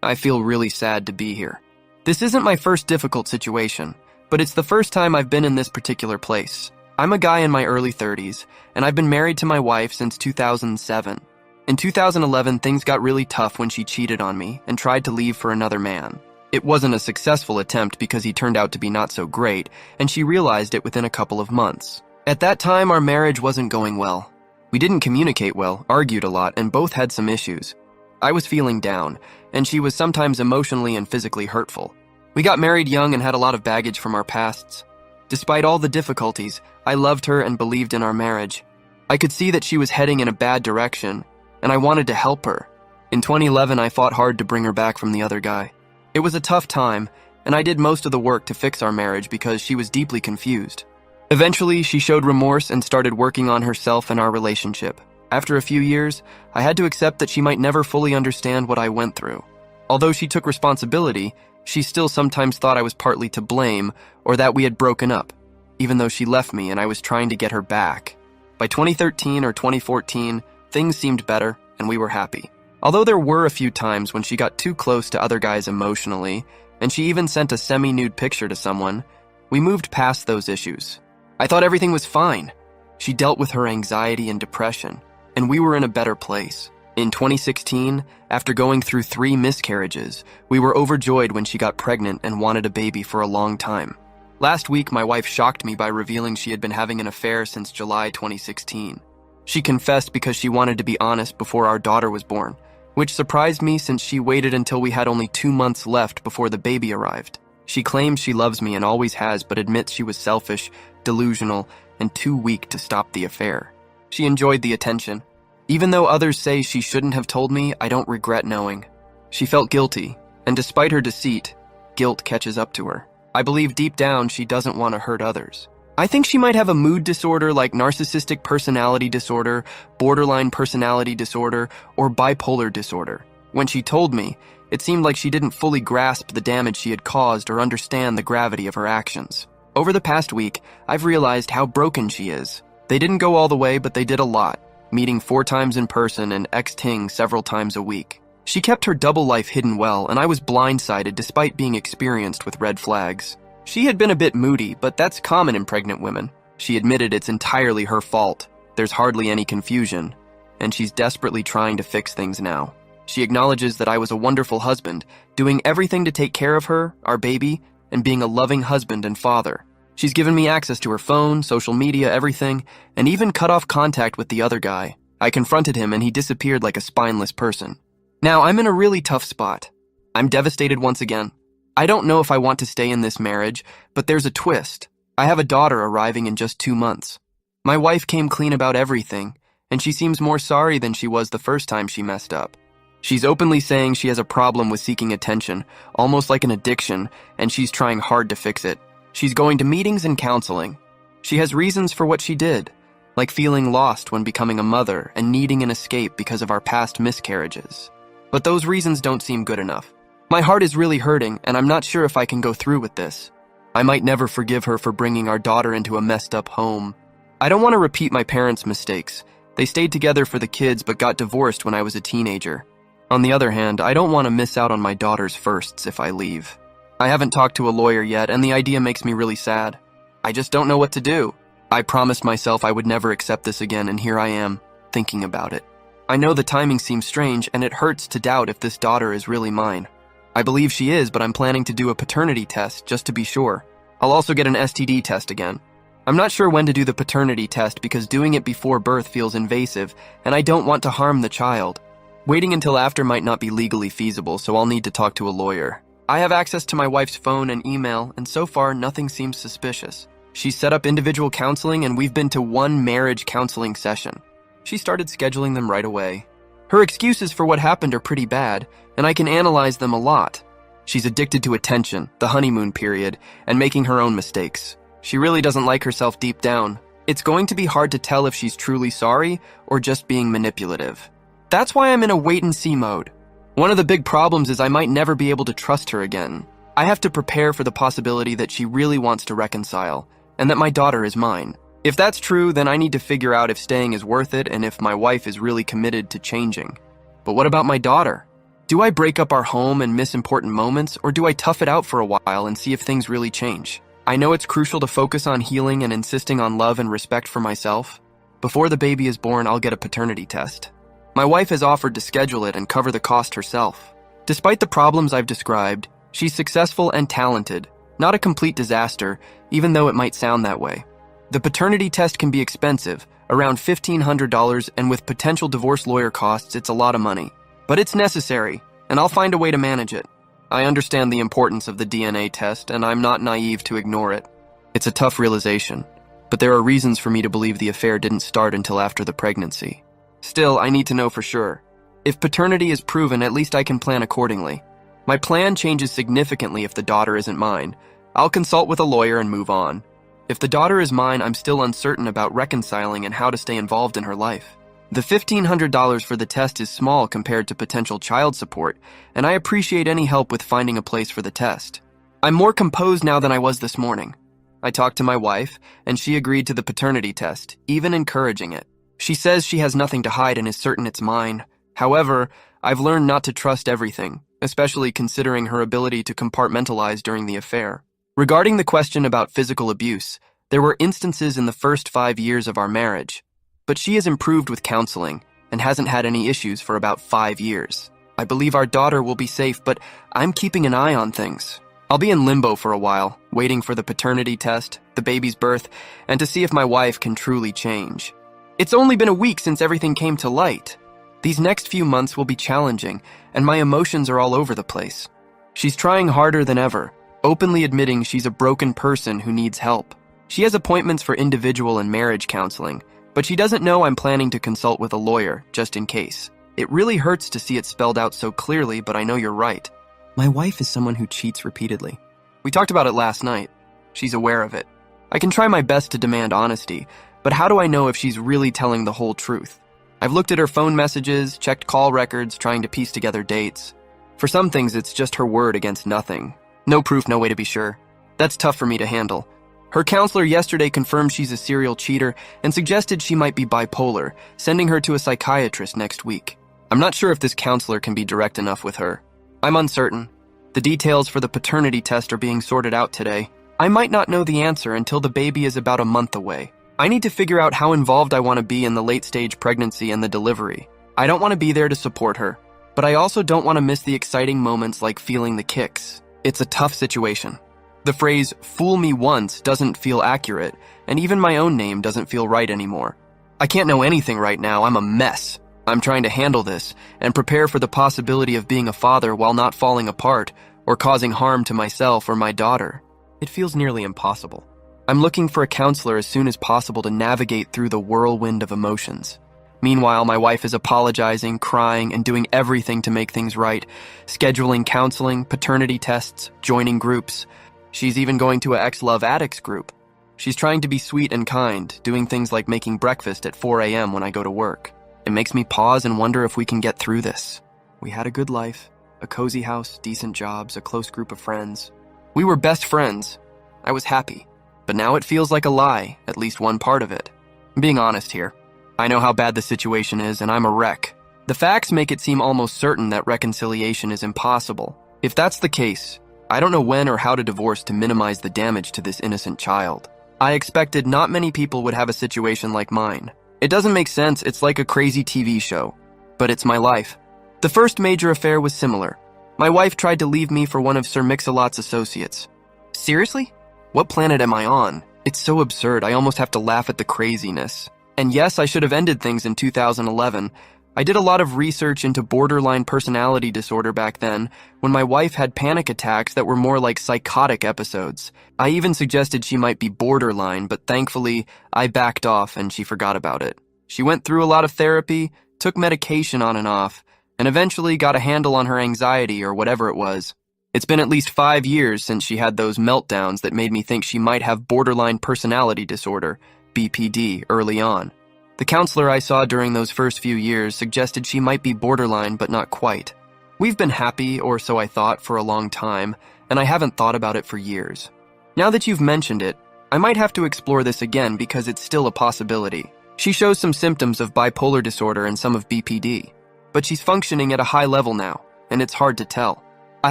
I feel really sad to be here. This isn't my first difficult situation, but it's the first time I've been in this particular place. I'm a guy in my early 30s, and I've been married to my wife since 2007. In 2011, things got really tough when she cheated on me and tried to leave for another man. It wasn't a successful attempt because he turned out to be not so great, and she realized it within a couple of months. At that time, our marriage wasn't going well. We didn't communicate well, argued a lot, and both had some issues. I was feeling down, and she was sometimes emotionally and physically hurtful. We got married young and had a lot of baggage from our pasts. Despite all the difficulties, I loved her and believed in our marriage. I could see that she was heading in a bad direction, and I wanted to help her. In 2011, I fought hard to bring her back from the other guy. It was a tough time, and I did most of the work to fix our marriage because she was deeply confused. Eventually, she showed remorse and started working on herself and our relationship. After a few years, I had to accept that she might never fully understand what I went through. Although she took responsibility, she still sometimes thought I was partly to blame or that we had broken up, even though she left me and I was trying to get her back. By 2013 or 2014, things seemed better and we were happy. Although there were a few times when she got too close to other guys emotionally, and she even sent a semi-nude picture to someone, we moved past those issues. I thought everything was fine. She dealt with her anxiety and depression, and we were in a better place. In 2016, after going through 3 miscarriages, we were overjoyed when she got pregnant and wanted a baby for a long time. Last week, my wife shocked me by revealing she had been having an affair since July 2016. She confessed because she wanted to be honest before our daughter was born, which surprised me since she waited until we had only 2 months left before the baby arrived. She claims she loves me and always has, but admits she was selfish, delusional, and too weak to stop the affair. She enjoyed the attention. Even though others say she shouldn't have told me, I don't regret knowing. She felt guilty, and despite her deceit, guilt catches up to her. I believe deep down she doesn't want to hurt others. I think she might have a mood disorder like narcissistic personality disorder, borderline personality disorder, or bipolar disorder. When she told me, it seemed like she didn't fully grasp the damage she had caused or understand the gravity of her actions. Over the past week, I've realized how broken she is. They didn't go all the way, but they did a lot, meeting 4 times in person and texting several times a week. She kept her double life hidden well, and I was blindsided despite being experienced with red flags. She had been a bit moody, but that's common in pregnant women. She admitted it's entirely her fault. There's hardly any confusion, and she's desperately trying to fix things now. She acknowledges that I was a wonderful husband, doing everything to take care of her, our baby, and being a loving husband and father. She's given me access to her phone, social media, everything, and even cut off contact with the other guy. I confronted him and he disappeared like a spineless person. Now, I'm in a really tough spot. I'm devastated once again. I don't know if I want to stay in this marriage, but there's a twist. I have a daughter arriving in just 2 months. My wife came clean about everything, and she seems more sorry than she was the first time she messed up. She's openly saying she has a problem with seeking attention, almost like an addiction, and she's trying hard to fix it. She's going to meetings and counseling. She has reasons for what she did, like feeling lost when becoming a mother and needing an escape because of our past miscarriages. But those reasons don't seem good enough. My heart is really hurting, and I'm not sure if I can go through with this. I might never forgive her for bringing our daughter into a messed up home. I don't want to repeat my parents' mistakes. They stayed together for the kids but got divorced when I was a teenager. On the other hand, I don't want to miss out on my daughter's firsts if I leave. I haven't talked to a lawyer yet, and the idea makes me really sad. I just don't know what to do. I promised myself I would never accept this again, and here I am, thinking about it. I know the timing seems strange, and it hurts to doubt if this daughter is really mine. I believe she is, but I'm planning to do a paternity test just to be sure. I'll also get an STD test again. I'm not sure when to do the paternity test because doing it before birth feels invasive, and I don't want to harm the child. Waiting until after might not be legally feasible, so I'll need to talk to a lawyer. I have access to my wife's phone and email, and so far nothing seems suspicious. She's set up individual counseling, and we've been to 1 marriage counseling session. She started scheduling them right away. Her excuses for what happened are pretty bad, and I can analyze them a lot. She's addicted to attention, the honeymoon period, and making her own mistakes. She really doesn't like herself deep down. It's going to be hard to tell if she's truly sorry or just being manipulative. That's why I'm in a wait-and-see mode. One of the big problems is I might never be able to trust her again. I have to prepare for the possibility that she really wants to reconcile, and that my daughter is mine. If that's true, then I need to figure out if staying is worth it and if my wife is really committed to changing. But what about my daughter? Do I break up our home and miss important moments, or do I tough it out for a while and see if things really change? I know it's crucial to focus on healing and insisting on love and respect for myself. Before the baby is born, I'll get a paternity test. My wife has offered to schedule it and cover the cost herself. Despite the problems I've described, she's successful and talented, not a complete disaster, even though it might sound that way. The paternity test can be expensive, around $1,500, and with potential divorce lawyer costs, it's a lot of money. But it's necessary, and I'll find a way to manage it. I understand the importance of the DNA test, and I'm not naive to ignore it. It's a tough realization, but there are reasons for me to believe the affair didn't start until after the pregnancy. Still, I need to know for sure. If paternity is proven, at least I can plan accordingly. My plan changes significantly if the daughter isn't mine. I'll consult with a lawyer and move on. If the daughter is mine, I'm still uncertain about reconciling and how to stay involved in her life. The $1,500 for the test is small compared to potential child support, and I appreciate any help with finding a place for the test. I'm more composed now than I was this morning. I talked to my wife, and she agreed to the paternity test, even encouraging it. She says she has nothing to hide and is certain it's mine. However, I've learned not to trust everything, especially considering her ability to compartmentalize during the affair. Regarding the question about physical abuse, there were instances in the first 5 years of our marriage. But she has improved with counseling and hasn't had any issues for about 5 years. I believe our daughter will be safe, but I'm keeping an eye on things. I'll be in limbo for a while, waiting for the paternity test, the baby's birth, and to see if my wife can truly change. It's only been a week since everything came to light. These next few months will be challenging, and my emotions are all over the place. She's trying harder than ever, openly admitting she's a broken person who needs help. She has appointments for individual and marriage counseling, but she doesn't know I'm planning to consult with a lawyer, just in case. It really hurts to see it spelled out so clearly, but I know you're right. My wife is someone who cheats repeatedly. We talked about it last night. She's aware of it. I can try my best to demand honesty, but how do I know if she's really telling the whole truth? I've looked at her phone messages, checked call records, trying to piece together dates. For some things, it's just her word against nothing. No proof, no way to be sure. That's tough for me to handle. Her counselor yesterday confirmed she's a serial cheater and suggested she might be bipolar, sending her to a psychiatrist next week. I'm not sure if this counselor can be direct enough with her. I'm uncertain. The details for the paternity test are being sorted out today. I might not know the answer until the baby is about a month away. I need to figure out how involved I want to be in the late-stage pregnancy and the delivery. I don't want to be there to support her, but I also don't want to miss the exciting moments like feeling the kicks. It's a tough situation. The phrase, "fool me once," doesn't feel accurate, and even my own name doesn't feel right anymore. I can't know anything right now. I'm a mess. I'm trying to handle this and prepare for the possibility of being a father while not falling apart or causing harm to myself or my daughter. It feels nearly impossible. I'm looking for a counselor as soon as possible to navigate through the whirlwind of emotions. Meanwhile, my wife is apologizing, crying, and doing everything to make things right, scheduling counseling, paternity tests, joining groups. She's even going to a ex-love addicts group. She's trying to be sweet and kind, doing things like making breakfast at 4 a.m. when I go to work. It makes me pause and wonder if we can get through this. We had a good life, a cozy house, decent jobs, a close group of friends. We were best friends. I was happy. But now it feels like a lie, at least one part of it. I'm being honest here. I know how bad the situation is, and I'm a wreck. The facts make it seem almost certain that reconciliation is impossible. If that's the case, I don't know when or how to divorce to minimize the damage to this innocent child. I expected not many people would have a situation like mine. It doesn't make sense, it's like a crazy TV show. But it's my life. The first major affair was similar. My wife tried to leave me for one of Sir Mix-a-Lot's associates. Seriously? What planet am I on? It's so absurd, I almost have to laugh at the craziness. And yes, I should have ended things in 2011. I did a lot of research into borderline personality disorder back then, when my wife had panic attacks that were more like psychotic episodes. I even suggested she might be borderline, but thankfully, I backed off and she forgot about it. She went through a lot of therapy, took medication on and off, and eventually got a handle on her anxiety or whatever it was. It's been at least 5 years since she had those meltdowns that made me think she might have borderline personality disorder, BPD, early on. The counselor I saw during those first few years suggested she might be borderline, but not quite. We've been happy, or so I thought, for a long time, and I haven't thought about it for years. Now that you've mentioned it, I might have to explore this again because it's still a possibility. She shows some symptoms of bipolar disorder and some of BPD, but she's functioning at a high level now. and it's hard to tell. I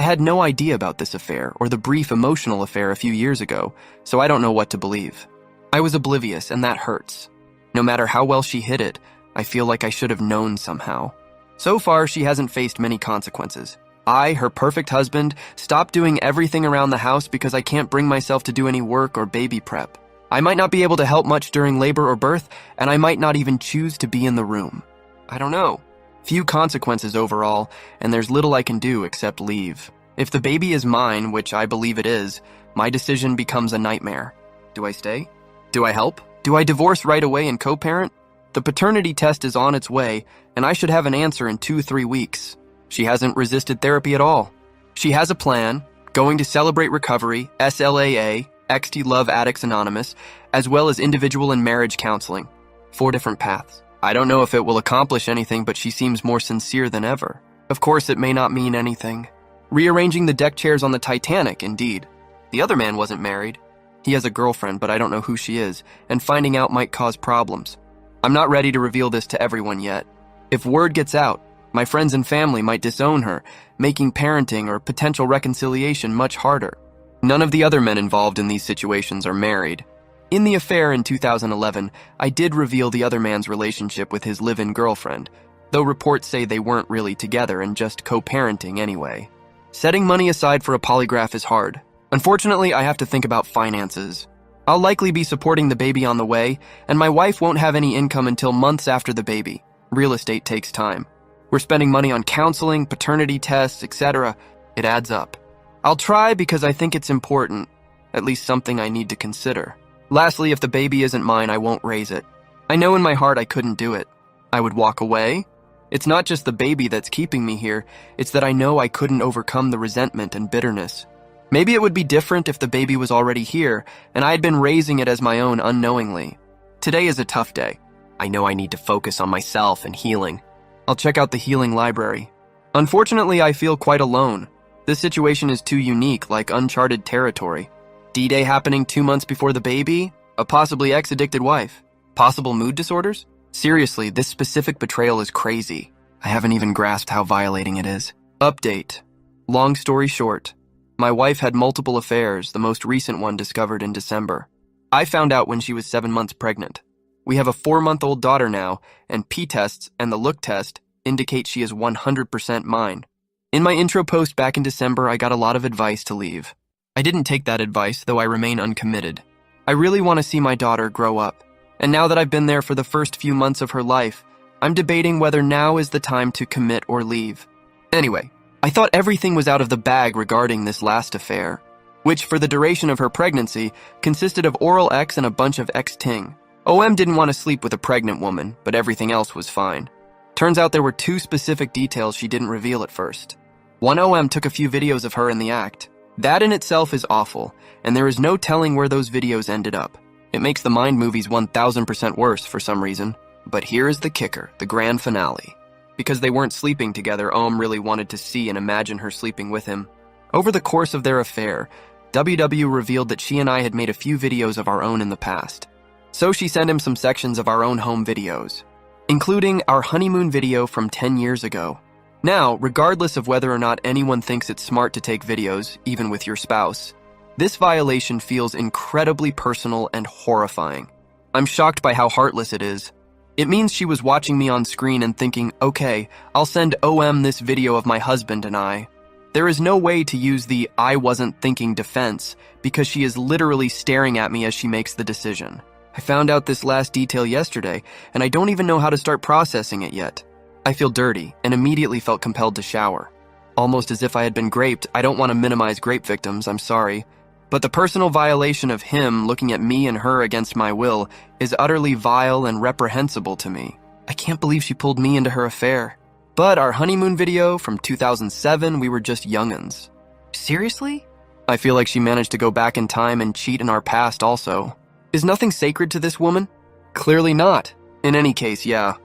had no idea about this affair or the brief emotional affair a few years ago, so I don't know what to believe. I was oblivious, and that hurts. No matter how well she hid it, I feel like I should have known somehow. So far, she hasn't faced many consequences. I, her perfect husband, stopped doing everything around the house because I can't bring myself to do any work or baby prep. I might not be able to help much during labor or birth, and I might not even choose to be in the room. I don't know. Few consequences overall, and there's little I can do except leave. If the baby is mine, which I believe it is, my decision becomes a nightmare. Do I stay? Do I help? Do I divorce right away and co-parent? The paternity test is on its way, and I should have an answer in 2-3 weeks. She hasn't resisted therapy at all. She has a plan, going to Celebrate Recovery, SLAA, XT Love Addicts Anonymous, as well as individual and marriage counseling. 4 different paths. I don't know if it will accomplish anything, but she seems more sincere than ever. Of course, it may not mean anything. Rearranging the deck chairs on the Titanic, indeed. The other man wasn't married. He has a girlfriend, but I don't know who she is, and finding out might cause problems. I'm not ready to reveal this to everyone yet. If word gets out, my friends and family might disown her, making parenting or potential reconciliation much harder. None of the other men involved in these situations are married. In the affair in 2011, I did reveal the other man's relationship with his live-in girlfriend, though reports say they weren't really together and just co-parenting anyway. Setting money aside for a polygraph is hard. Unfortunately, I have to think about finances. I'll likely be supporting the baby on the way, and my wife won't have any income until months after the baby. Real estate takes time. We're spending money on counseling, paternity tests, etc. It adds up. I'll try because I think it's important, at least something I need to consider. Lastly, if the baby isn't mine, I won't raise it. I know in my heart I couldn't do it. I would walk away. It's not just the baby that's keeping me here, it's that I know I couldn't overcome the resentment and bitterness. Maybe it would be different if the baby was already here, and I had been raising it as my own unknowingly. Today is a tough day. I know I need to focus on myself and healing. I'll check out the healing library. Unfortunately, I feel quite alone. This situation is too unique, like uncharted territory. D-Day happening 2 months before the baby? A possibly ex-addicted wife? Possible mood disorders? Seriously, this specific betrayal is crazy. I haven't even grasped how violating it is. Update. Long story short, my wife had multiple affairs, the most recent one discovered in December. I found out when she was 7 months pregnant. We have a 4-month-old daughter now, and P-tests and the look test indicate she is 100% mine. In my intro post back in December, I got a lot of advice to leave. I didn't take that advice, though I remain uncommitted. I really want to see my daughter grow up. And now that I've been there for the first few months of her life, I'm debating whether now is the time to commit or leave. Anyway, I thought everything was out of the bag regarding this last affair, which for the duration of her pregnancy consisted of oral X and a bunch of X-ting. OM didn't want to sleep with a pregnant woman, but everything else was fine. Turns out there were 2 specific details she didn't reveal at first. One OM took a few videos of her in the act. That in itself is awful, and there is no telling where those videos ended up. It makes the Mind movies 1000% worse for some reason. But here is the kicker, the grand finale. Because they weren't sleeping together, OM really wanted to see and imagine her sleeping with him. Over the course of their affair, WW revealed that she and I had made a few videos of our own in the past. So she sent him some sections of our own home videos, including our honeymoon video from 10 years ago. Now, regardless of whether or not anyone thinks it's smart to take videos, even with your spouse, this violation feels incredibly personal and horrifying. I'm shocked by how heartless it is. It means she was watching me on screen and thinking, okay, I'll send OM this video of my husband and I. There is no way to use the I wasn't thinking defense because she is literally staring at me as she makes the decision. I found out this last detail yesterday, and I don't even know how to start processing it yet. I feel dirty and immediately felt compelled to shower. Almost as if I had been raped. I don't want to minimize rape victims, I'm sorry. But the personal violation of him looking at me and her against my will is utterly vile and reprehensible to me. I can't believe she pulled me into her affair. But our honeymoon video from 2007, we were just young'uns. Seriously? I feel like she managed to go back in time and cheat in our past also. Is nothing sacred to this woman? Clearly not. In any case, yeah.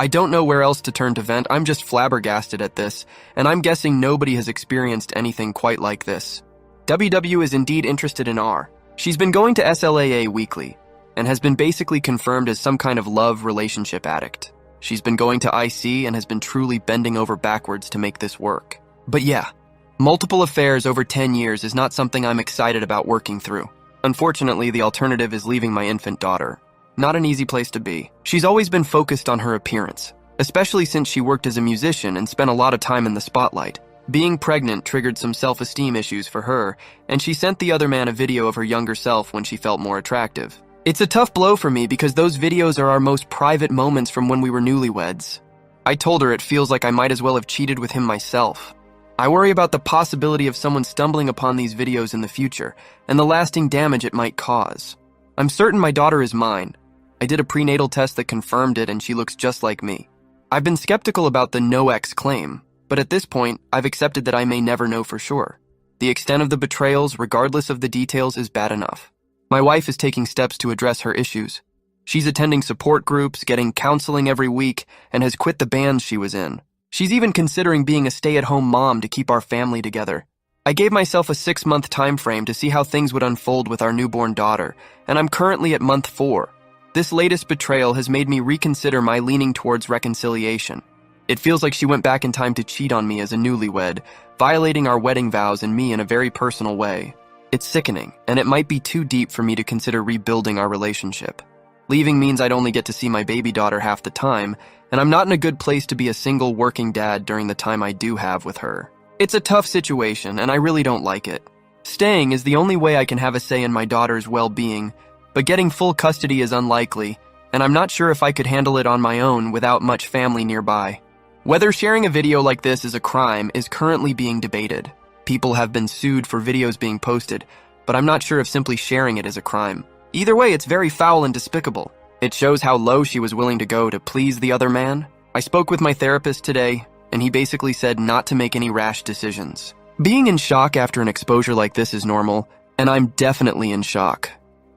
I don't know where else to turn to vent. I'm just flabbergasted at this, and I'm guessing nobody has experienced anything quite like this. WW is indeed interested in R. She's been going to SLAA weekly, and has been basically confirmed as some kind of love relationship addict. She's been going to IC and has been truly bending over backwards to make this work. But yeah, multiple affairs over 10 years is not something I'm excited about working through. Unfortunately, the alternative is leaving my infant daughter. Not an easy place to be. She's always been focused on her appearance, especially since she worked as a musician and spent a lot of time in the spotlight. Being pregnant triggered some self-esteem issues for her, and she sent the other man a video of her younger self when she felt more attractive. It's a tough blow for me because those videos are our most private moments from when we were newlyweds. I told her it feels like I might as well have cheated with him myself. I worry about the possibility of someone stumbling upon these videos in the future and the lasting damage it might cause. I'm certain my daughter is mine. I did a prenatal test that confirmed it and she looks just like me. I've been skeptical about the no-ex claim, but at this point, I've accepted that I may never know for sure. The extent of the betrayals, regardless of the details, is bad enough. My wife is taking steps to address her issues. She's attending support groups, getting counseling every week, and has quit the bands she was in. She's even considering being a stay-at-home mom to keep our family together. I gave myself a 6-month time frame to see how things would unfold with our newborn daughter, and I'm currently at month 4. This latest betrayal has made me reconsider my leaning towards reconciliation. It feels like she went back in time to cheat on me as a newlywed, violating our wedding vows and me in a very personal way. It's sickening, and it might be too deep for me to consider rebuilding our relationship. Leaving means I'd only get to see my baby daughter half the time, and I'm not in a good place to be a single working dad during the time I do have with her. It's a tough situation, and I really don't like it. Staying is the only way I can have a say in my daughter's well-being, but getting full custody is unlikely, and I'm not sure if I could handle it on my own without much family nearby. Whether sharing a video like this is a crime is currently being debated. People have been sued for videos being posted, but I'm not sure if simply sharing it is a crime. Either way, it's very foul and despicable. It shows how low she was willing to go to please the other man. I spoke with my therapist today, and he basically said not to make any rash decisions. Being in shock after an exposure like this is normal, and I'm definitely in shock.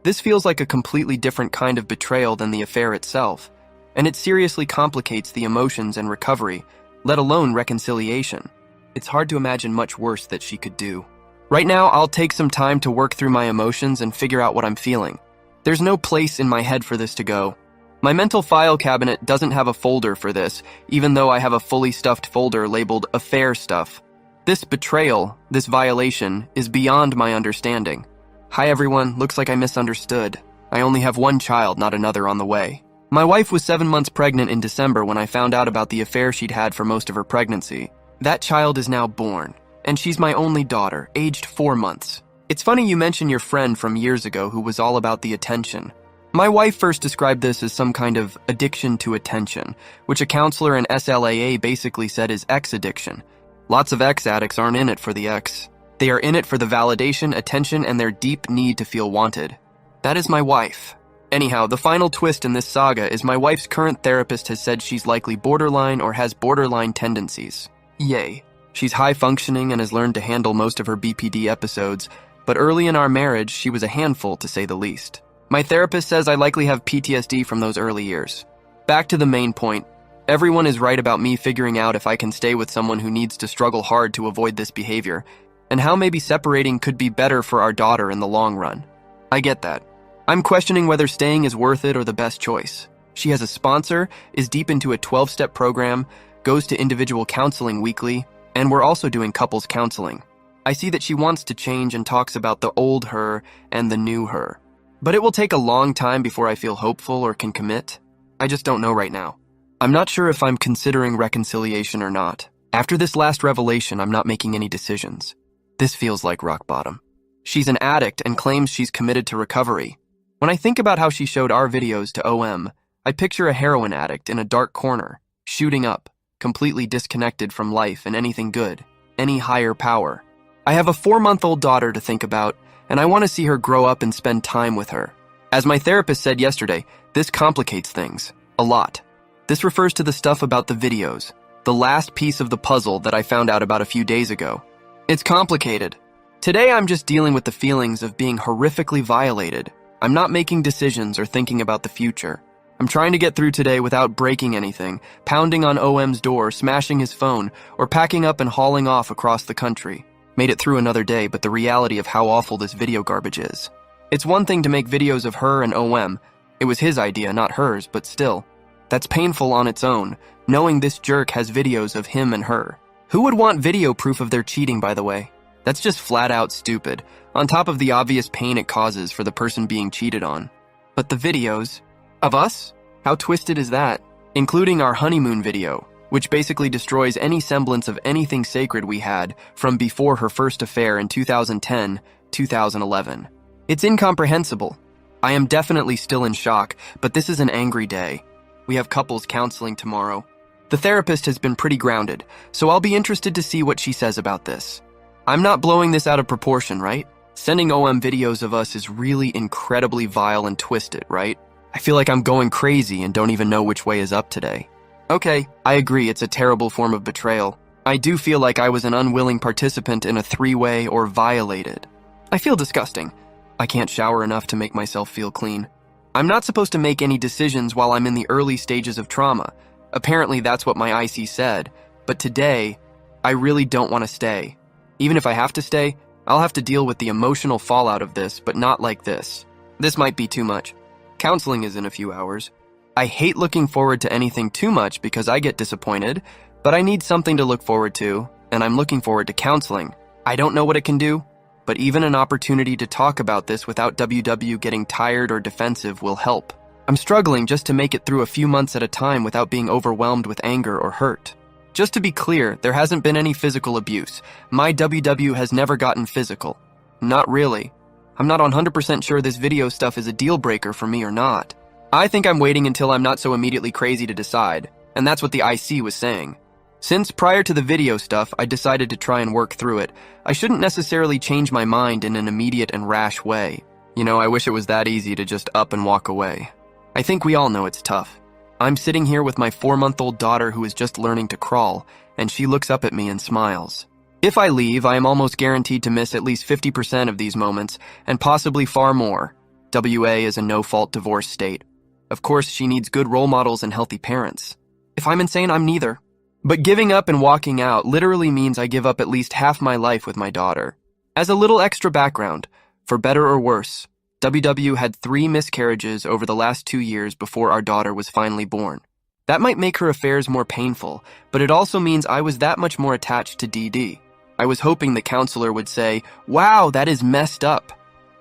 This feels like a completely different kind of betrayal than the affair itself, and it seriously complicates the emotions and recovery, let alone reconciliation. It's hard to imagine much worse that she could do. Right now, I'll take some time to work through my emotions and figure out what I'm feeling. There's no place in my head for this to go. My mental file cabinet doesn't have a folder for this, even though I have a fully stuffed folder labeled affair stuff. This betrayal, this violation, is beyond my understanding. Hi everyone, looks like I misunderstood. I only have one child, not another on the way. My wife was 7 months pregnant in December when I found out about the affair she'd had for most of her pregnancy. That child is now born, and she's my only daughter, aged 4 months. It's funny you mention your friend from years ago who was all about the attention. My wife first described this as some kind of addiction to attention, which a counselor in SLAA basically said is X addiction. Lots of X addicts aren't in it for the X. They are in it for the validation, attention, and their deep need to feel wanted. That is my wife. Anyhow, the final twist in this saga is my wife's current therapist has said she's likely borderline or has borderline tendencies. Yay. She's high-functioning and has learned to handle most of her BPD episodes, but early in our marriage, she was a handful, to say the least. My therapist says I likely have PTSD from those early years. Back to the main point. Everyone is right about me figuring out if I can stay with someone who needs to struggle hard to avoid this behavior, and how maybe separating could be better for our daughter in the long run. I get that. I'm questioning whether staying is worth it or the best choice. She has a sponsor, is deep into a 12-step program, goes to individual counseling weekly, and we're also doing couples counseling. I see that she wants to change and talks about the old her and the new her. But it will take a long time before I feel hopeful or can commit. I just don't know right now. I'm not sure if I'm considering reconciliation or not. After this last revelation, I'm not making any decisions. This feels like rock bottom. She's an addict and claims she's committed to recovery. When I think about how she showed our videos to OM, I picture a heroin addict in a dark corner, shooting up, completely disconnected from life and anything good, any higher power. I have a 4-month-old daughter to think about, and I want to see her grow up and spend time with her. As my therapist said yesterday, this complicates things. A lot. This refers to the stuff about the videos, the last piece of the puzzle that I found out about a few days ago. It's complicated. Today I'm just dealing with the feelings of being horrifically violated. I'm not making decisions or thinking about the future. I'm trying to get through today without breaking anything, pounding on OM's door, smashing his phone, or packing up and hauling off across the country. Made it through another day, but the reality of how awful this video garbage is. It's one thing to make videos of her and OM. It was his idea, not hers, but still. That's painful on its own, knowing this jerk has videos of him and her. Who would want video proof of their cheating, by the way? That's just flat out stupid, on top of the obvious pain it causes for the person being cheated on. But the videos of us? How twisted is that? Including our honeymoon video, which basically destroys any semblance of anything sacred we had from before her first affair in 2010, 2011. It's incomprehensible. I am definitely still in shock, but this is an angry day. We have couples counseling tomorrow. The therapist has been pretty grounded, so I'll be interested to see what she says about this. I'm not blowing this out of proportion, right? Sending OM videos of us is really incredibly vile and twisted, right? I feel like I'm going crazy and don't even know which way is up today. Okay, I agree it's a terrible form of betrayal. I do feel like I was an unwilling participant in a three-way or violated. I feel disgusting. I can't shower enough to make myself feel clean. I'm not supposed to make any decisions while I'm in the early stages of trauma. Apparently that's what my IC said, but today, I really don't want to stay. Even if I have to stay, I'll have to deal with the emotional fallout of this, but not like this. This might be too much. Counseling is in a few hours. I hate looking forward to anything too much because I get disappointed, but I need something to look forward to, and I'm looking forward to counseling. I don't know what it can do, but even an opportunity to talk about this without WW getting tired or defensive will help. I'm struggling just to make it through a few months at a time without being overwhelmed with anger or hurt. Just to be clear, there hasn't been any physical abuse. My WW has never gotten physical. Not really. I'm not 100% sure this video stuff is a deal breaker for me or not. I think I'm waiting until I'm not so immediately crazy to decide, and that's what the IC was saying. Since prior to the video stuff, I decided to try and work through it, I shouldn't necessarily change my mind in an immediate and rash way. You know, I wish it was that easy to just up and walk away. I think we all know it's tough. I'm sitting here with my 4-month-old daughter who is just learning to crawl, and she looks up at me and smiles. If I leave, I am almost guaranteed to miss at least 50% of these moments, and possibly far more. WA is a no-fault divorce state. Of course, she needs good role models and healthy parents. If I'm insane, I'm neither. But giving up and walking out literally means I give up at least half my life with my daughter. As a little extra background, for better or worse, WW had 3 miscarriages over the last 2 years before our daughter was finally born. That might make her affairs more painful, but it also means I was that much more attached to DD. I was hoping the counselor would say, "Wow, that is messed up,"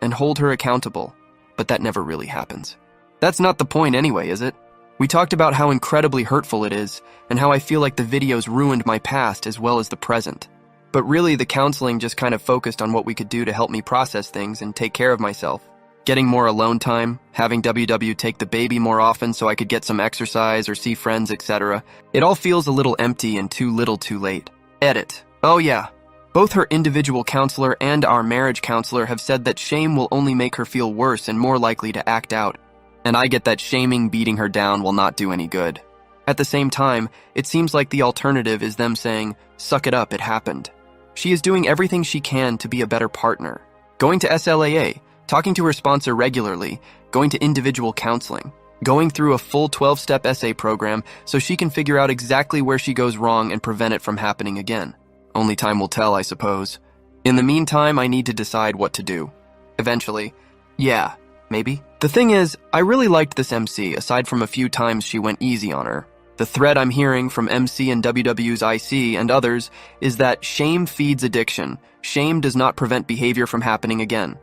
and hold her accountable, but that never really happens. That's not the point anyway, is it? We talked about how incredibly hurtful it is, and how I feel like the videos ruined my past as well as the present. But really, the counseling just kind of focused on what we could do to help me process things and take care of myself. Getting more alone time, having WW take the baby more often so I could get some exercise or see friends, etc. It all feels a little empty and too little too late. Edit. Oh yeah. Both her individual counselor and our marriage counselor have said that shame will only make her feel worse and more likely to act out. And I get that shaming beating her down will not do any good. At the same time, it seems like the alternative is them saying, "Suck it up, it happened." She is doing everything she can to be a better partner. Going to SLAA, talking to her sponsor regularly, going to individual counseling, going through a full 12-step essay program so she can figure out exactly where she goes wrong and prevent it from happening again. Only time will tell, I suppose. In the meantime, I need to decide what to do. Eventually. Yeah, maybe. The thing is, I really liked this MC, aside from a few times she went easy on her. The thread I'm hearing from MC and WW's IC and others is that shame feeds addiction. Shame does not prevent behavior from happening again.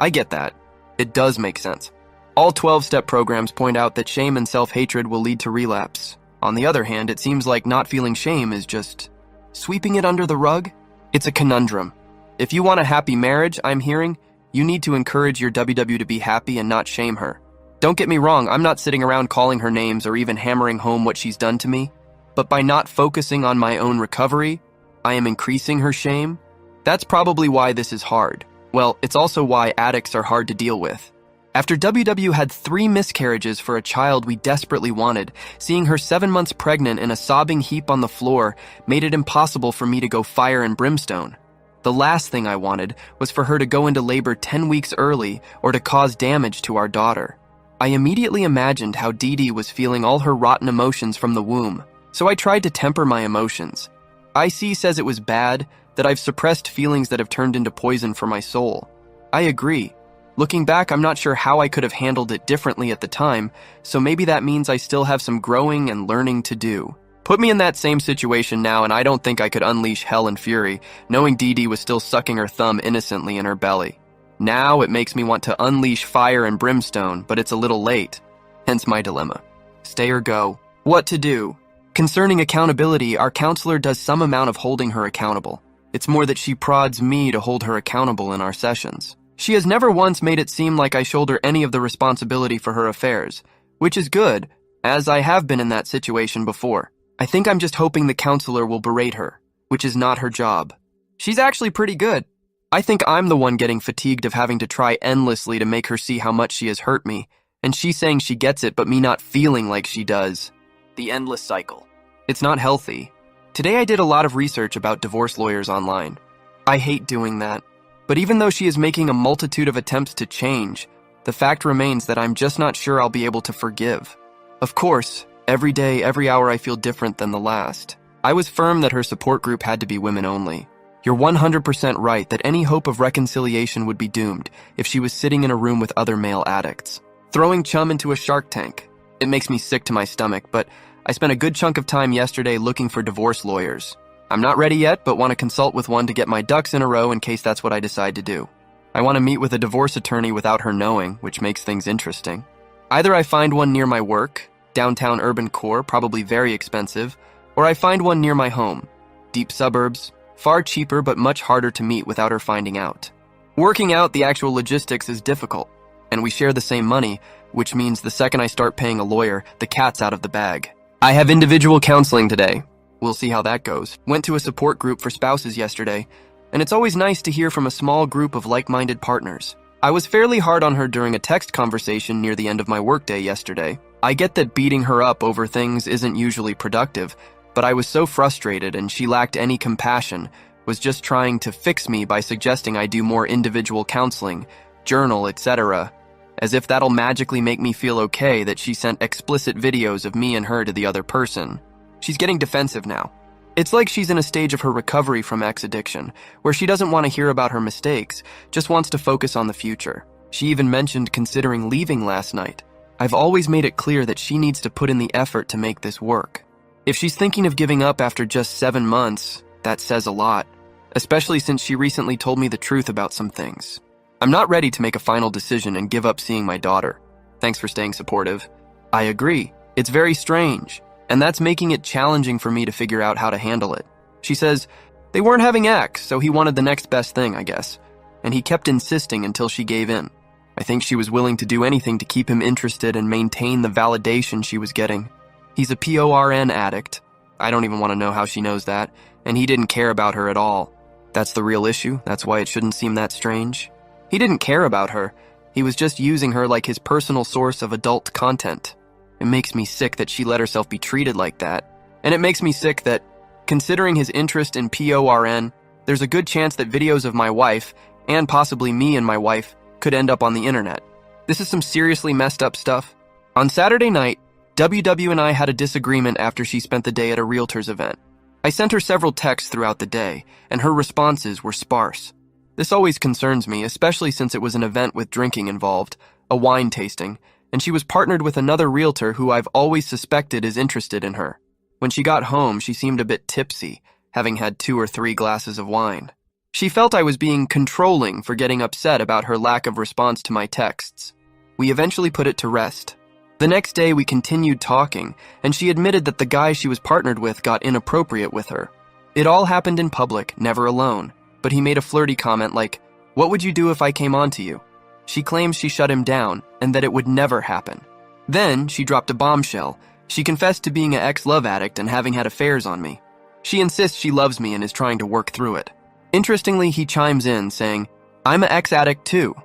I get that. It does make sense. All 12-step programs point out that shame and self-hatred will lead to relapse. On the other hand, it seems like not feeling shame is just sweeping it under the rug. It's a conundrum. If you want a happy marriage, I'm hearing, you need to encourage your WW to be happy and not shame her. Don't get me wrong, I'm not sitting around calling her names or even hammering home what she's done to me, but by not focusing on my own recovery, I am increasing her shame. That's probably why this is hard. Well, it's also why addicts are hard to deal with. After WW had 3 miscarriages for a child we desperately wanted, seeing her 7 months pregnant in a sobbing heap on the floor made it impossible for me to go fire and brimstone. The last thing I wanted was for her to go into labor 10 weeks early or to cause damage to our daughter. I immediately imagined how Dee Dee was feeling all her rotten emotions from the womb, so I tried to temper my emotions. IC says it was bad, that I've suppressed feelings that have turned into poison for my soul. I agree. Looking back, I'm not sure how I could have handled it differently at the time, so maybe that means I still have some growing and learning to do. Put me in that same situation now, and I don't think I could unleash hell and fury, knowing Dee Dee was still sucking her thumb innocently in her belly. Now it makes me want to unleash fire and brimstone, but it's a little late. Hence my dilemma. Stay or go. What to do? Concerning accountability, our counselor does some amount of holding her accountable. It's more that she prods me to hold her accountable in our sessions. She has never once made it seem like I shoulder any of the responsibility for her affairs, which is good, as I have been in that situation before. I think I'm just hoping the counselor will berate her, which is not her job. She's actually pretty good. I think I'm the one getting fatigued of having to try endlessly to make her see how much she has hurt me, and she's saying she gets it but me not feeling like she does. The endless cycle. It's not healthy. Today I did a lot of research about divorce lawyers online. I hate doing that. But even though she is making a multitude of attempts to change, the fact remains that I'm just not sure I'll be able to forgive. Of course, every day, every hour I feel different than the last. I was firm that her support group had to be women only. You're 100% right that any hope of reconciliation would be doomed if she was sitting in a room with other male addicts. Throwing chum into a shark tank. It makes me sick to my stomach, but I spent a good chunk of time yesterday looking for divorce lawyers. I'm not ready yet, but want to consult with one to get my ducks in a row in case that's what I decide to do. I want to meet with a divorce attorney without her knowing, which makes things interesting. Either I find one near my work, downtown urban core, probably very expensive, or I find one near my home, deep suburbs, far cheaper but much harder to meet without her finding out. Working out the actual logistics is difficult, and we share the same money, which means the second I start paying a lawyer, the cat's out of the bag. I have individual counseling today. We'll see how that goes. Went to a support group for spouses yesterday, and it's always nice to hear from a small group of like-minded partners. I was fairly hard on her during a text conversation near the end of my workday yesterday. I get that beating her up over things isn't usually productive, but I was so frustrated and she lacked any compassion, was just trying to fix me by suggesting I do more individual counseling, journal, etc., as if that'll magically make me feel okay that she sent explicit videos of me and her to the other person. She's getting defensive now. It's like she's in a stage of her recovery from ex addiction, where she doesn't want to hear about her mistakes, just wants to focus on the future. She even mentioned considering leaving last night. I've always made it clear that she needs to put in the effort to make this work. If she's thinking of giving up after just 7 months, that says a lot, especially since she recently told me the truth about some things. I'm not ready to make a final decision and give up seeing my daughter. Thanks for staying supportive. I agree. It's very strange, and that's making it challenging for me to figure out how to handle it. She says, they weren't having X, so he wanted the next best thing, I guess. And he kept insisting until she gave in. I think she was willing to do anything to keep him interested and maintain the validation she was getting. He's a PORN addict. I don't even want to know how she knows that, and he didn't care about her at all. That's the real issue. That's why it shouldn't seem that strange. He didn't care about her. He was just using her like his personal source of adult content. It makes me sick that she let herself be treated like that. And it makes me sick that, considering his interest in PORN, there's a good chance that videos of my wife, and possibly me and my wife, could end up on the internet. This is some seriously messed up stuff. On Saturday night, WW and I had a disagreement after she spent the day at a realtor's event. I sent her several texts throughout the day, and her responses were sparse. This always concerns me, especially since it was an event with drinking involved, a wine tasting, and she was partnered with another realtor who I've always suspected is interested in her. When she got home, she seemed a bit tipsy, having had 2 or 3 glasses of wine. She felt I was being controlling for getting upset about her lack of response to my texts. We eventually put it to rest. The next day, we continued talking, and she admitted that the guy she was partnered with got inappropriate with her. It all happened in public, never alone. But he made a flirty comment like, "What would you do if I came on to you?" She claims she shut him down and that it would never happen. Then she dropped a bombshell. She confessed to being an ex-love addict and having had affairs on me. She insists she loves me and is trying to work through it. Interestingly, he chimes in saying, "I'm an ex-addict too."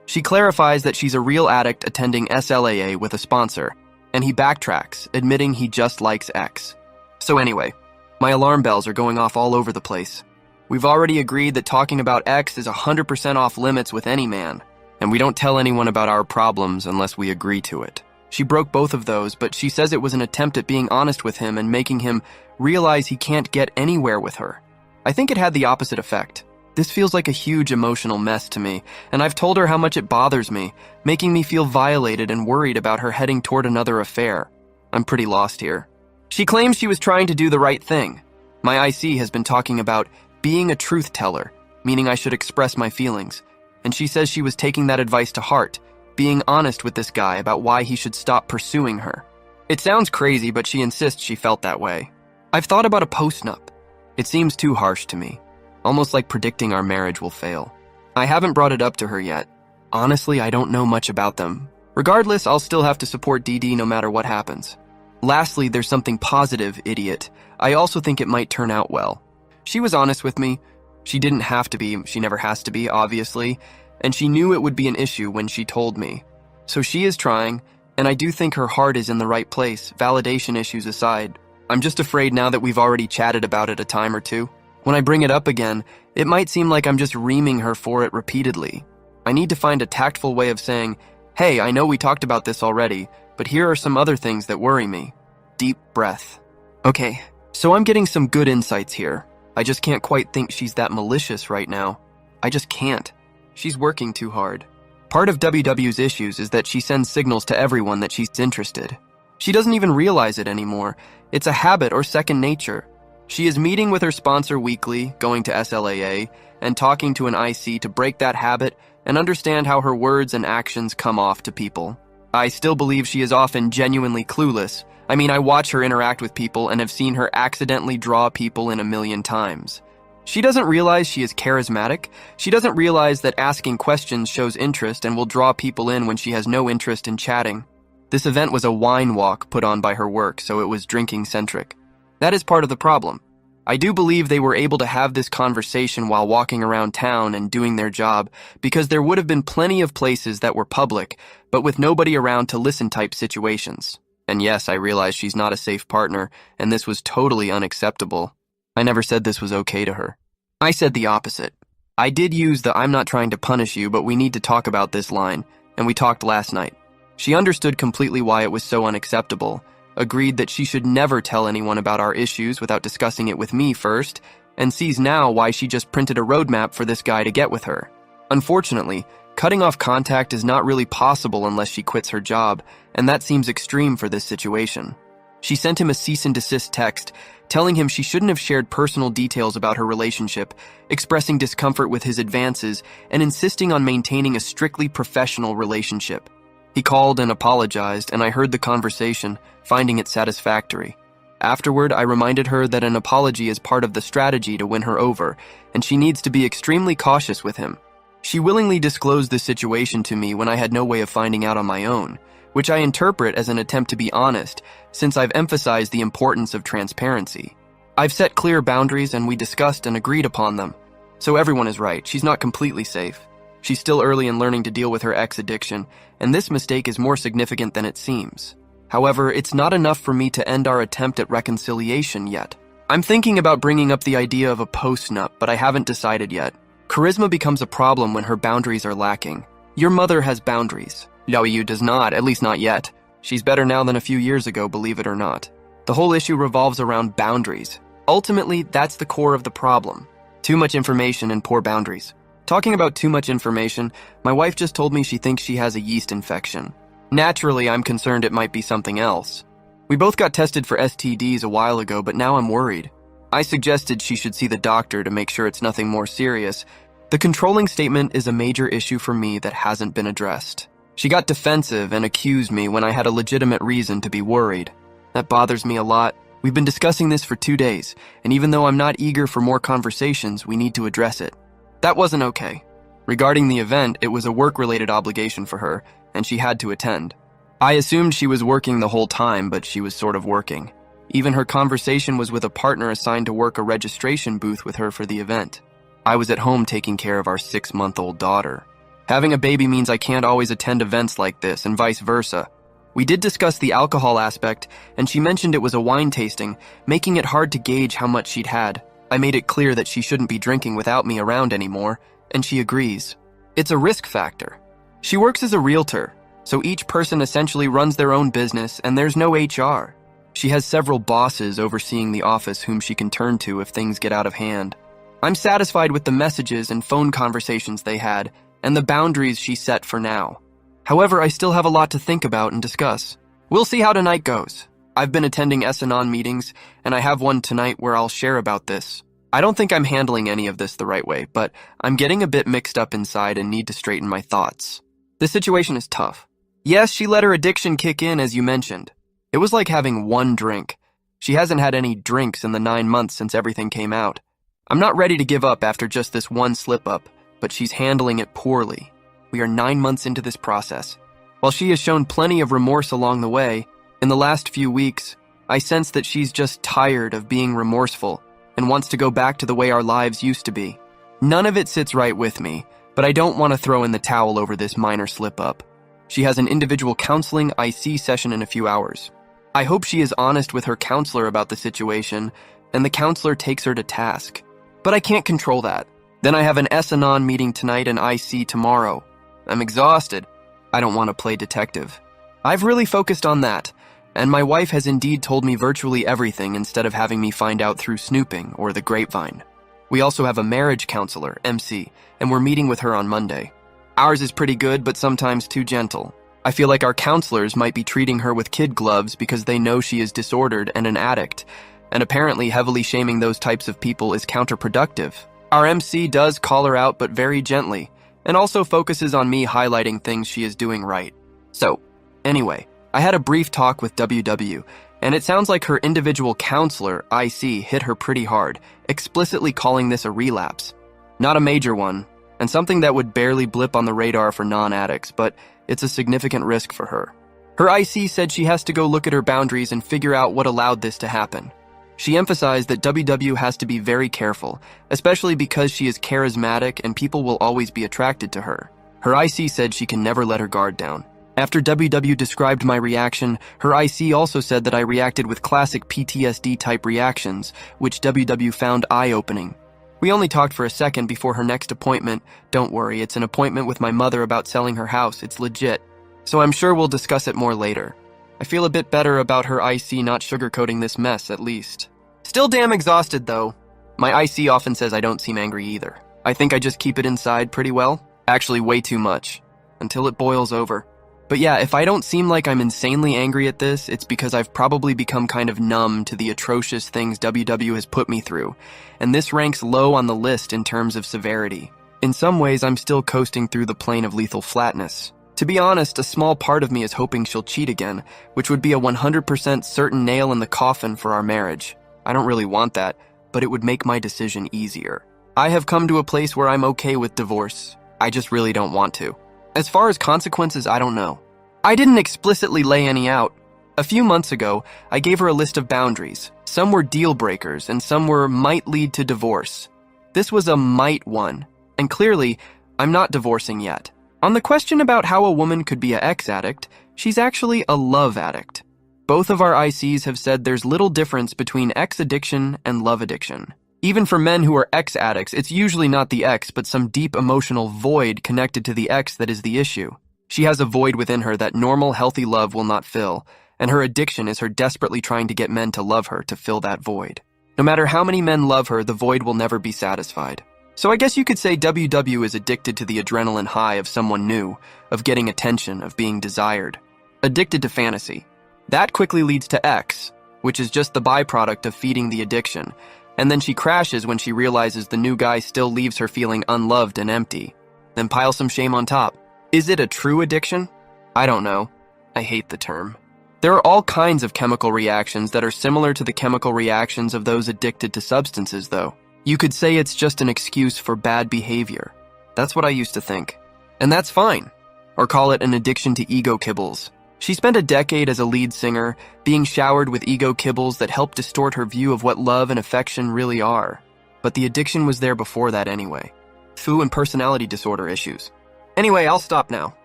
She clarifies that she's a real addict attending SLAA with a sponsor, and he backtracks, admitting he just likes X. So anyway, my alarm bells are going off all over the place. We've already agreed that talking about X is 100% off limits with any man, and we don't tell anyone about our problems unless we agree to it. She broke both of those, but she says it was an attempt at being honest with him and making him realize he can't get anywhere with her. I think it had the opposite effect. This feels like a huge emotional mess to me, and I've told her how much it bothers me, making me feel violated and worried about her heading toward another affair. I'm pretty lost here. She claims she was trying to do the right thing. My IC has been talking about being a truth teller, meaning I should express my feelings, and she says she was taking that advice to heart, being honest with this guy about why he should stop pursuing her. It sounds crazy, but she insists she felt that way. I've thought about a postnup. It seems too harsh to me, almost like predicting our marriage will fail. I haven't brought it up to her yet. Honestly, I don't know much about them. Regardless, I'll still have to support DD no matter what happens. Lastly, there's something positive, idiot. I also think it might turn out well. She was honest with me. She didn't have to be, she never has to be, obviously, and she knew it would be an issue when she told me. So she is trying, and I do think her heart is in the right place, validation issues aside. I'm just afraid now that we've already chatted about it a time or two. When I bring it up again, it might seem like I'm just reaming her for it repeatedly. I need to find a tactful way of saying, hey, I know we talked about this already, but here are some other things that worry me. Deep breath. Okay, so I'm getting some good insights here. I just can't quite think she's that malicious right now. I just can't. She's working too hard. Part of WW's issues is that she sends signals to everyone that she's interested. She doesn't even realize it anymore. It's a habit or second nature. She is meeting with her sponsor weekly, going to SLAA, and talking to an IC to break that habit and understand how her words and actions come off to people. I still believe she is often genuinely clueless. I mean, I watch her interact with people and have seen her accidentally draw people in 1,000,000 times. She doesn't realize she is charismatic. She doesn't realize that asking questions shows interest and will draw people in when she has no interest in chatting. This event was a wine walk put on by her work, so it was drinking-centric. That is part of the problem. I do believe they were able to have this conversation while walking around town and doing their job because there would have been plenty of places that were public, but with nobody around to listen type situations. And yes, I realize she's not a safe partner, and this was totally unacceptable. I never said this was okay to her. I said the opposite. I did use the I'm not trying to punish you, but we need to talk about this line, and we talked last night. She understood completely why it was so unacceptable, agreed that she should never tell anyone about our issues without discussing it with me first, and sees now why she just printed a roadmap for this guy to get with her. Unfortunately, cutting off contact is not really possible unless she quits her job, and that seems extreme for this situation. She sent him a cease and desist text, telling him she shouldn't have shared personal details about her relationship, expressing discomfort with his advances, and insisting on maintaining a strictly professional relationship. He called and apologized, and I heard the conversation, finding it satisfactory. Afterward, I reminded her that an apology is part of the strategy to win her over, and she needs to be extremely cautious with him. She willingly disclosed the situation to me when I had no way of finding out on my own, which I interpret as an attempt to be honest, since I've emphasized the importance of transparency. I've set clear boundaries and we discussed and agreed upon them. So everyone is right, she's not completely safe. She's still early in learning to deal with her ex addiction, and this mistake is more significant than it seems. However, it's not enough for me to end our attempt at reconciliation yet. I'm thinking about bringing up the idea of a postnup, but I haven't decided yet. Charisma becomes a problem when her boundaries are lacking. Your mother has boundaries. Liao Yu does not, at least not yet. She's better now than a few years ago, believe it or not. The whole issue revolves around boundaries. Ultimately, that's the core of the problem. Too much information and poor boundaries. Talking about too much information, my wife just told me she thinks she has a yeast infection. Naturally, I'm concerned it might be something else. We both got tested for STDs a while ago, but now I'm worried. I suggested she should see the doctor to make sure it's nothing more serious. The controlling statement is a major issue for me that hasn't been addressed. She got defensive and accused me when I had a legitimate reason to be worried. That bothers me a lot. We've been discussing this for 2 days, and even though I'm not eager for more conversations, we need to address it. That wasn't okay. Regarding the event, it was a work-related obligation for her, and she had to attend. I assumed she was working the whole time, but she was sort of working. Even her conversation was with a partner assigned to work a registration booth with her for the event. I was at home taking care of our 6-month-old daughter. Having a baby means I can't always attend events like this, and vice versa. We did discuss the alcohol aspect, and she mentioned it was a wine tasting, making it hard to gauge how much she'd had. I made it clear that she shouldn't be drinking without me around anymore, and she agrees. It's a risk factor. She works as a realtor, so each person essentially runs their own business, and there's no HR. She has several bosses overseeing the office whom she can turn to if things get out of hand. I'm satisfied with the messages and phone conversations they had, and the boundaries she set for now. However, I still have a lot to think about and discuss. We'll see how tonight goes. I've been attending S-Anon meetings, and I have one tonight where I'll share about this. I don't think I'm handling any of this the right way, but I'm getting a bit mixed up inside and need to straighten my thoughts. This situation is tough. Yes, she let her addiction kick in, as you mentioned. It was like having one drink. She hasn't had any drinks in the 9 months since everything came out. I'm not ready to give up after just this one slip-up, but she's handling it poorly. We are 9 months into this process. While she has shown plenty of remorse along the way, in the last few weeks, I sense that she's just tired of being remorseful and wants to go back to the way our lives used to be. None of it sits right with me, but I don't want to throw in the towel over this minor slip-up. She has an individual counseling IC session in a few hours. I hope she is honest with her counselor about the situation, and the counselor takes her to task. But I can't control that. Then I have an S-Anon meeting tonight and IC tomorrow. I'm exhausted. I don't want to play detective. I've really focused on that, and my wife has indeed told me virtually everything instead of having me find out through snooping or the grapevine. We also have a marriage counselor, MC, and we're meeting with her on Monday. Ours is pretty good, but sometimes too gentle. I feel like our counselors might be treating her with kid gloves because they know she is disordered and an addict, and apparently heavily shaming those types of people is counterproductive. Our MC does call her out, but very gently, and also focuses on me highlighting things she is doing right. So, anyway, I had a brief talk with WW, and it sounds like her individual counselor, IC, hit her pretty hard, explicitly calling this a relapse. Not a major one, and something that would barely blip on the radar for non-addicts, but it's a significant risk for her. Her IC said she has to go look at her boundaries and figure out what allowed this to happen. She emphasized that WW has to be very careful, especially because she is charismatic and people will always be attracted to her. Her IC said she can never let her guard down. After WW described my reaction, her IC also said that I reacted with classic PTSD-type reactions, which WW found eye-opening. We only talked for a second before her next appointment. Don't worry, it's an appointment with my mother about selling her house. It's legit. So I'm sure we'll discuss it more later. I feel a bit better about her IC not sugarcoating this mess, at least. Still damn exhausted, though. My IC often says I don't seem angry either. I think I just keep it inside pretty well. Actually, way too much. Until it boils over. But yeah, if I don't seem like I'm insanely angry at this, it's because I've probably become kind of numb to the atrocious things WW has put me through, and this ranks low on the list in terms of severity. In some ways, I'm still coasting through the plane of lethal flatness. To be honest, a small part of me is hoping she'll cheat again, which would be a 100% certain nail in the coffin for our marriage. I don't really want that, but it would make my decision easier. I have come to a place where I'm okay with divorce. I just really don't want to. As far as consequences, I don't know. I didn't explicitly lay any out. A few months ago, I gave her a list of boundaries. Some were deal breakers, and some were might lead to divorce. This was a might one, and clearly, I'm not divorcing yet. On the question about how a woman could be an ex-addict, she's actually a love addict. Both of our ICs have said there's little difference between ex-addiction and love addiction. Even for men who are ex-addicts, it's usually not the ex, but some deep emotional void connected to the ex that is the issue. She has a void within her that normal, healthy love will not fill, and her addiction is her desperately trying to get men to love her to fill that void. No matter how many men love her, the void will never be satisfied. So I guess you could say WW is addicted to the adrenaline high of someone new, of getting attention, of being desired. Addicted to fantasy. That quickly leads to X, which is just the byproduct of feeding the addiction, and then she crashes when she realizes the new guy still leaves her feeling unloved and empty. Then pile some shame on top. Is it a true addiction? I don't know. I hate the term. There are all kinds of chemical reactions that are similar to the chemical reactions of those addicted to substances, though. You could say it's just an excuse for bad behavior. That's what I used to think. And that's fine. Or call it an addiction to ego kibbles. She spent a decade as a lead singer, being showered with ego kibbles that helped distort her view of what love and affection really are. But the addiction was there before that anyway. Foo and personality disorder issues. Anyway, I'll stop now.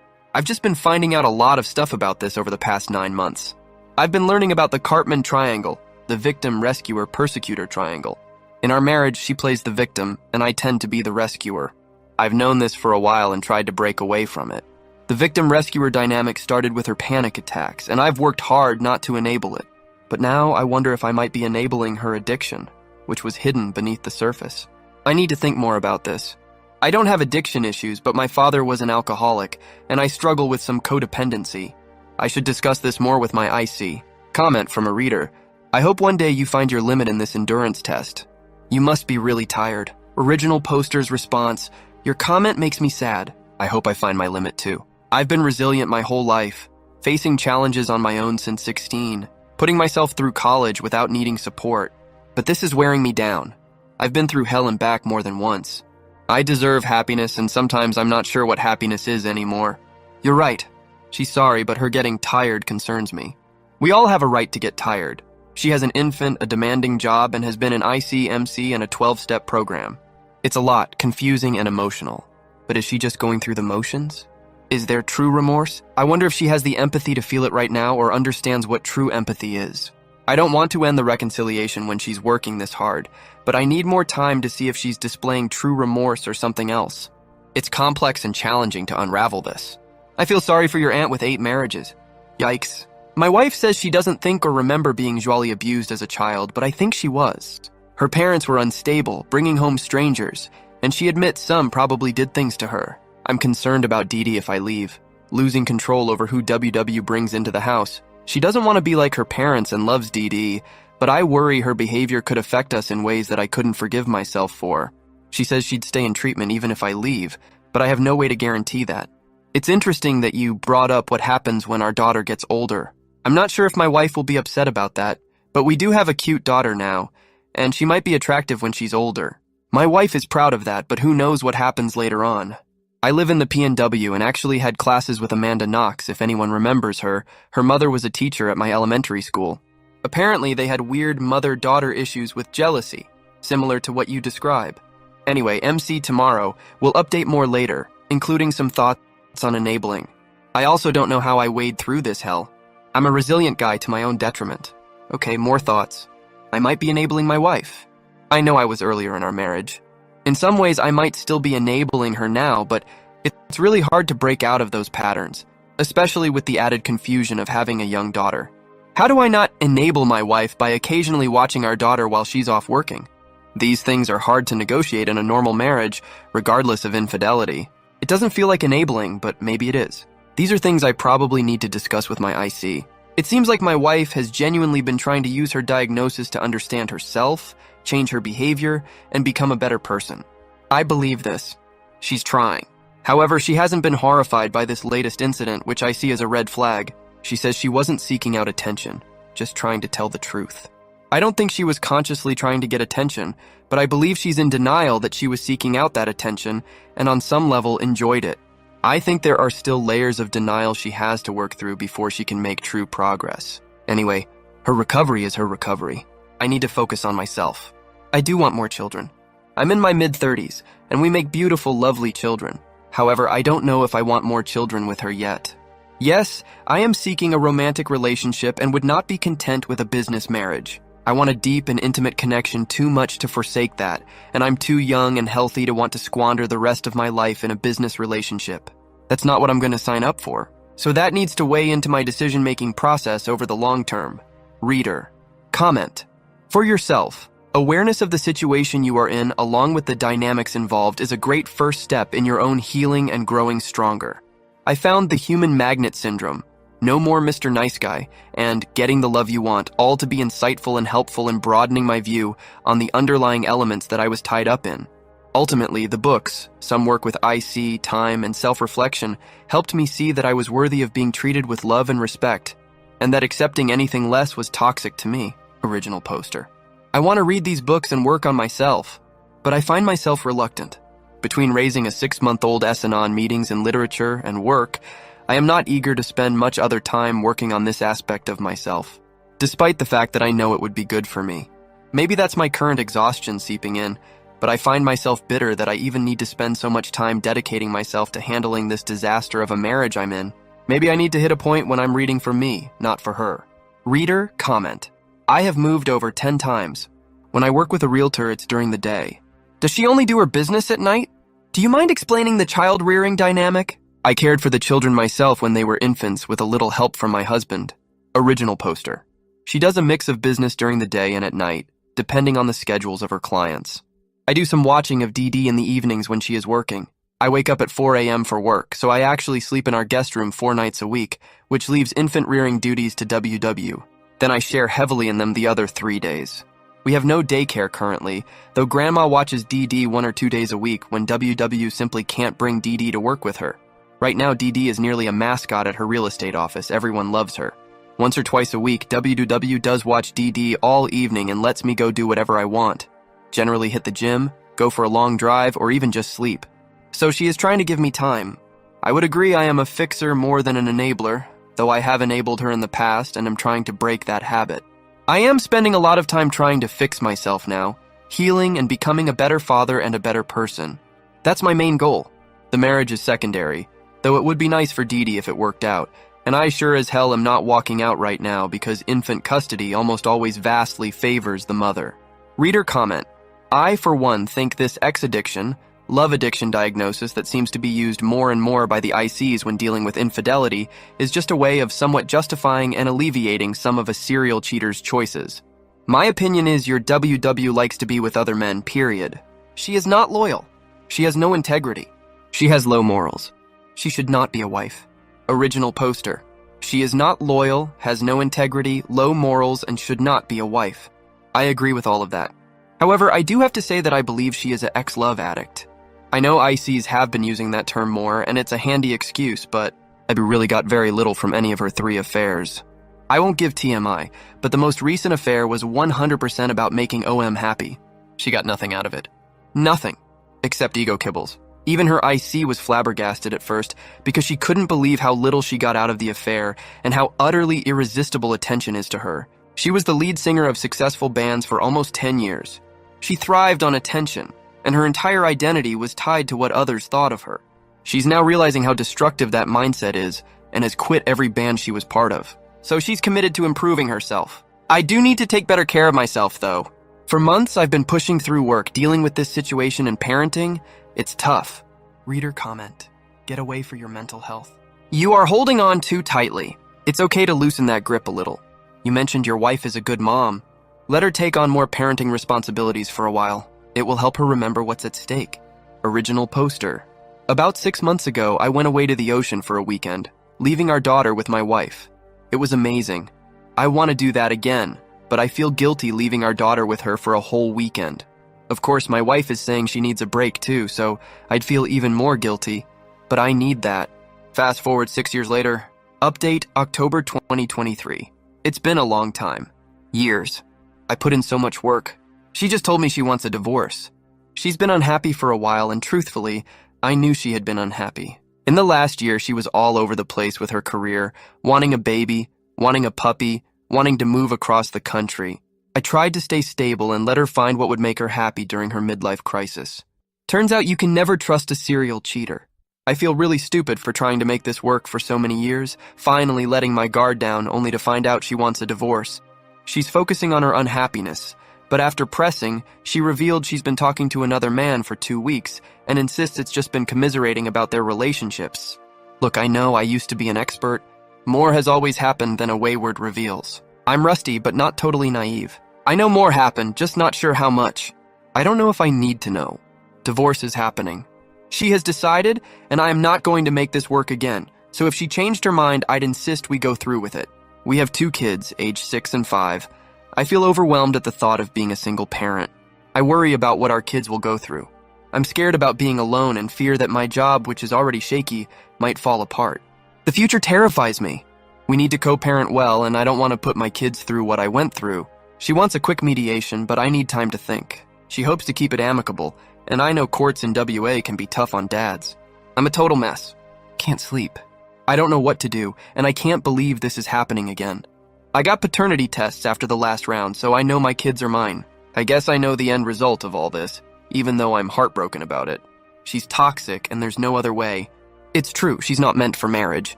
I've just been finding out a lot of stuff about this over the past 9 months. I've been learning about the Cartman Triangle, the victim-rescuer-persecutor triangle. In our marriage, she plays the victim, and I tend to be the rescuer. I've known this for a while and tried to break away from it. The victim-rescuer dynamic started with her panic attacks, and I've worked hard not to enable it. But now I wonder if I might be enabling her addiction, which was hidden beneath the surface. I need to think more about this. I don't have addiction issues, but my father was an alcoholic, and I struggle with some codependency. I should discuss this more with my IC. Comment from a reader. I hope one day you find your limit in this endurance test. You must be really tired. Original poster's response. Your comment makes me sad. I hope I find my limit too. I've been resilient my whole life, facing challenges on my own since 16, putting myself through college without needing support. But this is wearing me down. I've been through hell and back more than once. I deserve happiness, and sometimes I'm not sure what happiness is anymore. You're right. She's sorry, but her getting tired concerns me. We all have a right to get tired. She has an infant, a demanding job, and has been in IC, MC, and a 12-step program. It's a lot, confusing and emotional. But is she just going through the motions? Is there true remorse? I wonder if she has the empathy to feel it right now or understands what true empathy is. I don't want to end the reconciliation when she's working this hard, but I need more time to see if she's displaying true remorse or something else. It's complex and challenging to unravel this. I feel sorry for your aunt with 8 marriages. Yikes. My wife says she doesn't think or remember being Jolie abused as a child, but I think she was. Her parents were unstable, bringing home strangers, and she admits some probably did things to her. I'm concerned about Dee Dee if I leave, losing control over who WW brings into the house. She doesn't want to be like her parents and loves Dee Dee, but I worry her behavior could affect us in ways that I couldn't forgive myself for. She says she'd stay in treatment even if I leave, but I have no way to guarantee that. It's interesting that you brought up what happens when our daughter gets older. I'm not sure if my wife will be upset about that, but we do have a cute daughter now, and she might be attractive when she's older. My wife is proud of that, but who knows what happens later on. I live in the PNW and actually had classes with Amanda Knox, if anyone remembers her. Her mother was a teacher at my elementary school. Apparently, they had weird mother-daughter issues with jealousy, similar to what you describe. Anyway, MC tomorrow. We'll update more later, including some thoughts on enabling. I also don't know how I wade through this hell. I'm a resilient guy to my own detriment. Okay, more thoughts. I might be enabling my wife. I know I was earlier in our marriage. In some ways, I might still be enabling her now, but it's really hard to break out of those patterns, especially with the added confusion of having a young daughter. How do I not enable my wife by occasionally watching our daughter while she's off working? These things are hard to negotiate in a normal marriage, regardless of infidelity. It doesn't feel like enabling, but maybe it is. These are things I probably need to discuss with my IC. It seems like my wife has genuinely been trying to use her diagnosis to understand herself, change her behavior, and become a better person. I believe this. She's trying. However, she hasn't been horrified by this latest incident, which I see as a red flag. She says she wasn't seeking out attention, just trying to tell the truth. I don't think she was consciously trying to get attention, but I believe she's in denial that she was seeking out that attention and on some level enjoyed it. I think there are still layers of denial she has to work through before she can make true progress. Anyway, her recovery is her recovery. I need to focus on myself. I do want more children. I'm in my mid-30s, and we make beautiful, lovely children. However, I don't know if I want more children with her yet. Yes, I am seeking a romantic relationship and would not be content with a business marriage. I want a deep and intimate connection too much to forsake that, and I'm too young and healthy to want to squander the rest of my life in a business relationship. That's not what I'm going to sign up for. So that needs to weigh into my decision-making process over the long term. Reader. Comment. For yourself, awareness of the situation you are in along with the dynamics involved is a great first step in your own healing and growing stronger. I found the human magnet syndrome, No More Mr. Nice Guy, and Getting the Love You Want all to be insightful and helpful in broadening my view on the underlying elements that I was tied up in. Ultimately, the books, some work with IC, time, and self-reflection, helped me see that I was worthy of being treated with love and respect, and that accepting anything less was toxic to me. Original poster. I want to read these books and work on myself, but I find myself reluctant. Between raising a 6-month-old SNON meetings in literature and work, I am not eager to spend much other time working on this aspect of myself, despite the fact that I know it would be good for me. Maybe that's my current exhaustion seeping in, but I find myself bitter that I even need to spend so much time dedicating myself to handling this disaster of a marriage I'm in. Maybe I need to hit a point when I'm reading for me, not for her. Reader, comment. I have moved over 10 times. When I work with a realtor, it's during the day. Does she only do her business at night? Do you mind explaining the child-rearing dynamic? I cared for the children myself when they were infants with a little help from my husband. Original poster. She does a mix of business during the day and at night, depending on the schedules of her clients. I do some watching of Dee Dee in the evenings when she is working. I wake up at 4 a.m. for work, so I actually sleep in our guest room 4 nights a week, which leaves infant rearing duties to WW. Then I share heavily in them the other 3 days. We have no daycare currently, though Grandma watches DD 1 or 2 days a week when WW simply can't bring DD to work with her. Right now, DD is nearly a mascot at her real estate office. Everyone loves her. Once or twice a week, WW does watch DD all evening and lets me go do whatever I want. Generally hit the gym, go for a long drive, or even just sleep. So she is trying to give me time. I would agree I am a fixer more than an enabler, though I have enabled her in the past and am trying to break that habit. I am spending a lot of time trying to fix myself now, healing and becoming a better father and a better person. That's my main goal. The marriage is secondary, though it would be nice for Dee Dee if it worked out, and I sure as hell am not walking out right now because infant custody almost always vastly favors the mother. Reader comment: I, for one, think this X-addiction, love addiction diagnosis that seems to be used more and more by the ICs when dealing with infidelity is just a way of somewhat justifying and alleviating some of a serial cheater's choices. My opinion is your WW likes to be with other men, period. She is not loyal. She has no integrity. She has low morals. She should not be a wife. Original poster. She is not loyal, has no integrity, low morals, and should not be a wife. I agree with all of that. However, I do have to say that I believe she is an ex-love addict. I know ICs have been using that term more, and it's a handy excuse, but I really got very little from any of her 3 affairs. I won't give TMI, but the most recent affair was 100% about making OM happy. She got nothing out of it. Nothing. Except ego kibbles. Even her IC was flabbergasted at first because she couldn't believe how little she got out of the affair and how utterly irresistible attention is to her. She was the lead singer of successful bands for almost 10 years. She thrived on attention, and her entire identity was tied to what others thought of her. She's now realizing how destructive that mindset is and has quit every band she was part of. So she's committed to improving herself. I do need to take better care of myself, though. For months, I've been pushing through work, dealing with this situation and parenting. It's tough. Reader comment: get away for your mental health. You are holding on too tightly. It's okay to loosen that grip a little. You mentioned your wife is a good mom. Let her take on more parenting responsibilities for a while. It will help her remember what's at stake. Original poster. About 6 months ago, I went away to the ocean for a weekend, leaving our daughter with my wife. It was amazing. I want to do that again, but I feel guilty leaving our daughter with her for a whole weekend. Of course, my wife is saying she needs a break too, so I'd feel even more guilty, but I need that. Fast forward 6 years later. Update October 2023. It's been a long time. Years. I put in so much work. She just told me she wants a divorce. She's been unhappy for a while, and truthfully, I knew she had been unhappy. In the last year, she was all over the place with her career, wanting a baby, wanting a puppy, wanting to move across the country. I tried to stay stable and let her find what would make her happy during her midlife crisis. Turns out you can never trust a serial cheater. I feel really stupid for trying to make this work for so many years, finally letting my guard down only to find out she wants a divorce. She's focusing on her unhappiness, but after pressing, she revealed she's been talking to another man for 2 weeks and insists it's just been commiserating about their relationships. Look, I know I used to be an expert. More has always happened than a wayward reveals. I'm rusty, but not totally naive. I know more happened, just not sure how much. I don't know if I need to know. Divorce is happening. She has decided, and I am not going to make this work again, so if she changed her mind, I'd insist we go through with it. We have 2 kids, aged 6 and 5. I feel overwhelmed at the thought of being a single parent. I worry about what our kids will go through. I'm scared about being alone and fear that my job, which is already shaky, might fall apart. The future terrifies me. We need to co-parent well, and I don't want to put my kids through what I went through. She wants a quick mediation, but I need time to think. She hopes to keep it amicable, and I know courts in WA can be tough on dads. I'm a total mess. Can't sleep. I don't know what to do, and I can't believe this is happening again. I got paternity tests after the last round, so I know my kids are mine. I guess I know the end result of all this, even though I'm heartbroken about it. She's toxic, and there's no other way. It's true, she's not meant for marriage.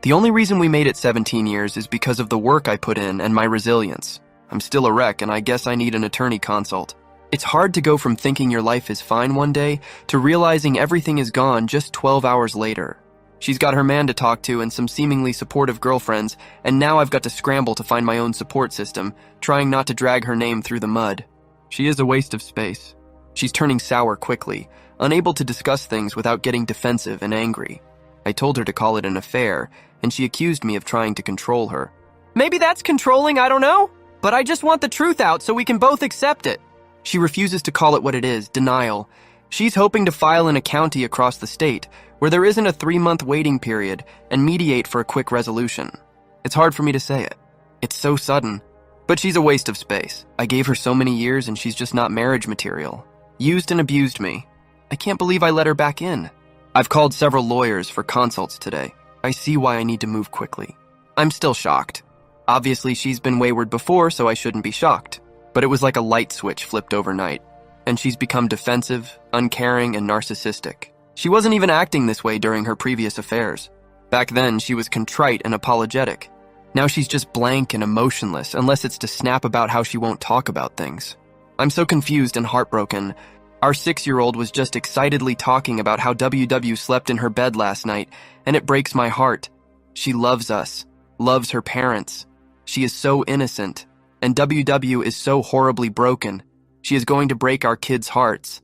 The only reason we made it 17 years is because of the work I put in and my resilience. I'm still a wreck, and I guess I need an attorney consult. It's hard to go from thinking your life is fine one day to realizing everything is gone just 12 hours later. She's got her man to talk to and some seemingly supportive girlfriends, and now I've got to scramble to find my own support system, trying not to drag her name through the mud. She is a waste of space. She's turning sour quickly, unable to discuss things without getting defensive and angry. I told her to call it an affair, and she accused me of trying to control her. Maybe that's controlling, I don't know. But I just want the truth out so we can both accept it. She refuses to call it what it is, denial. She's hoping to file in a county across the state, where there isn't a 3-month waiting period, and mediate for a quick resolution. It's hard for me to say it. It's so sudden. But she's a waste of space. I gave her so many years and she's just not marriage material. Used and abused me. I can't believe I let her back in. I've called several lawyers for consults today. I see why I need to move quickly. I'm still shocked. Obviously, she's been wayward before, so I shouldn't be shocked. But it was like a light switch flipped overnight. And she's become defensive, uncaring, and narcissistic. She wasn't even acting this way during her previous affairs. Back then, she was contrite and apologetic. Now she's just blank and emotionless, unless it's to snap about how she won't talk about things. I'm so confused and heartbroken. Our 6-year-old was just excitedly talking about how WW slept in her bed last night, and it breaks my heart. She loves us, loves her parents. She is so innocent, and WW is so horribly broken. She is going to break our kids' hearts.